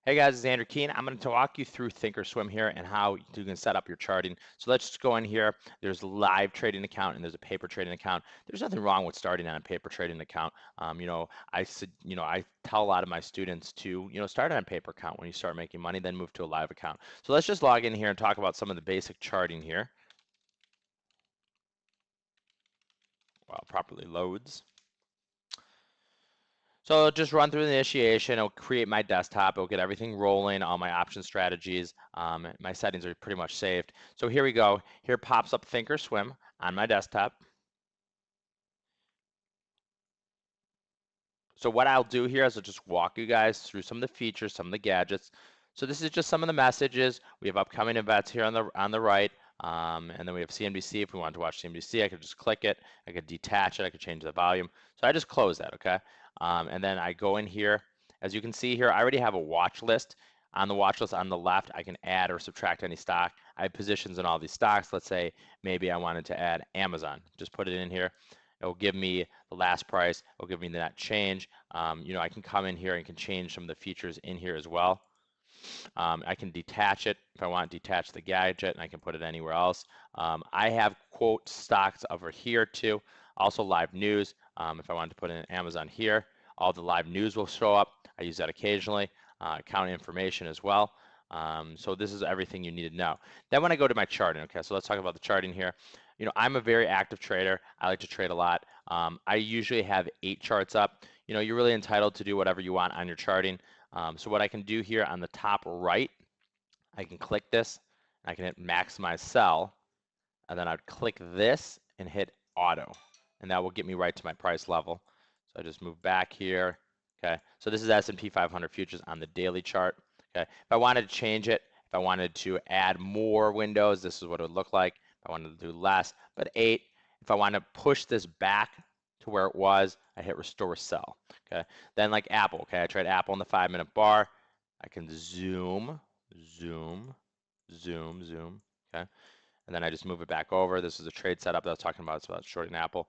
Hey guys, it's Andrew Keen. I'm going to walk you through Thinkorswim here and how you can set up your charting. So let's just go in here. There's a live trading account and there's a paper trading account. There's nothing wrong with starting on a paper trading account. I tell a lot of my students to, start on a paper account when you start making money, then move to a live account. So let's just log in here and talk about some of the basic charting here. While it properly loads. So it'll just run through the initiation. It'll create my desktop. It'll get everything rolling, all my option strategies. My settings are pretty much saved. So here we go. Here pops up Thinkorswim on my desktop. So what I'll do here is I'll just walk you guys through some of the features, some of the gadgets. So this is just some of the messages. We have upcoming events here on the right. And then we have CNBC. If we want to watch CNBC, I could just click it. I could detach it. I could change the volume. So I just close that, okay? And then I go in here. As you can see here, I already have a watch list. On the watch list on the left, I can add or subtract any stock. I have positions in all these stocks. Let's say maybe I wanted to add Amazon. Just put it in here. It will give me the last price. It will give me the net change. I can come in here and can change some of the features in here as well. I can detach it if I want to detach the gadget, and I can put it anywhere else. I have quote stocks over here too. Also live news. If I wanted to put in Amazon here, all the live news will show up. I use that occasionally. Account information as well. So this is everything you need to know. Then when I go to my charting, okay, so let's talk about the charting here. I'm a very active trader. I like to trade a lot. I usually have 8 charts up. You're really entitled to do whatever you want on your charting. So what I can do here on the top right, I can click this, and I can hit maximize sell, and then I'd click this and hit auto, and that will get me right to my price level. So I just move back here. Okay, so this is S&P 500 futures on the daily chart. Okay, if I wanted to change it, if I wanted to add more windows, this is what it would look like. If I wanted to do less, but 8. If I want to push this back to where it was, I hit restore sell. Okay, then like Apple. Okay, I tried Apple in the 5-minute bar. I can zoom, zoom, zoom, zoom. Okay, and then I just move it back over. This is a trade setup that I was talking about. It's about shorting Apple.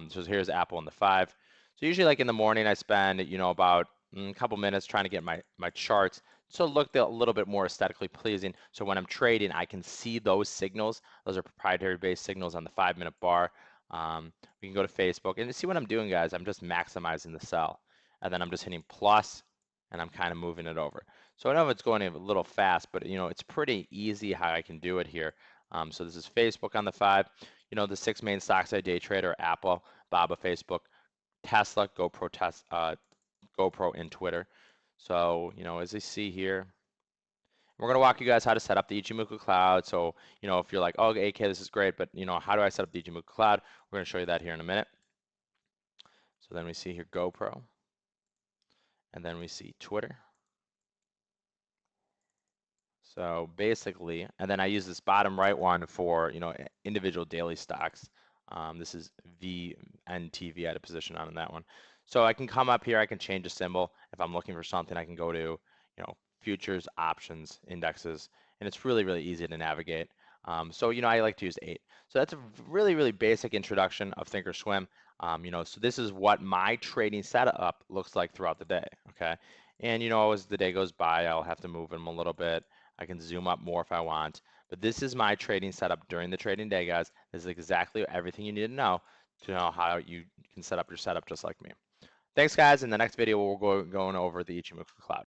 So here's Apple in the 5. So usually like in the morning, I spend, about a couple minutes trying to get my charts so look a little bit more aesthetically pleasing. So when I'm trading, I can see those signals. Those are proprietary based signals on the 5-minute bar. We can go to Facebook and see what I'm doing, guys. I'm just maximizing the sell. And then I'm just hitting plus, and I'm kind of moving it over. So I know it's going a little fast, but it's pretty easy how I can do it here. So this is Facebook on the 5. The 6 main stocks I day trade are Apple, BABA, Facebook, Tesla, GoPro, and Twitter. So, as you see here, we're going to walk you guys how to set up the Ichimoku Cloud. So, if you're like, oh, AK, this is great, but, how do I set up the Ichimoku Cloud? We're going to show you that here in a minute. So then we see here GoPro, and then we see Twitter. So basically, and then I use this bottom right one for, individual daily stocks. This is VNTV. I had a position on that one. So I can come up here, I can change a symbol. If I'm looking for something, I can go to, futures, options, indexes, and it's really, really easy to navigate. So, I like to use 8. So that's a really, really basic introduction of Thinkorswim. So this is what my trading setup looks like throughout the day, okay? And, as the day goes by, I'll have to move them a little bit. I can zoom up more if I want. But this is my trading setup during the trading day, guys. This is exactly everything you need to know how you can set up your setup just like me. Thanks, guys. In the next video, we'll go going over the Ichimoku Cloud.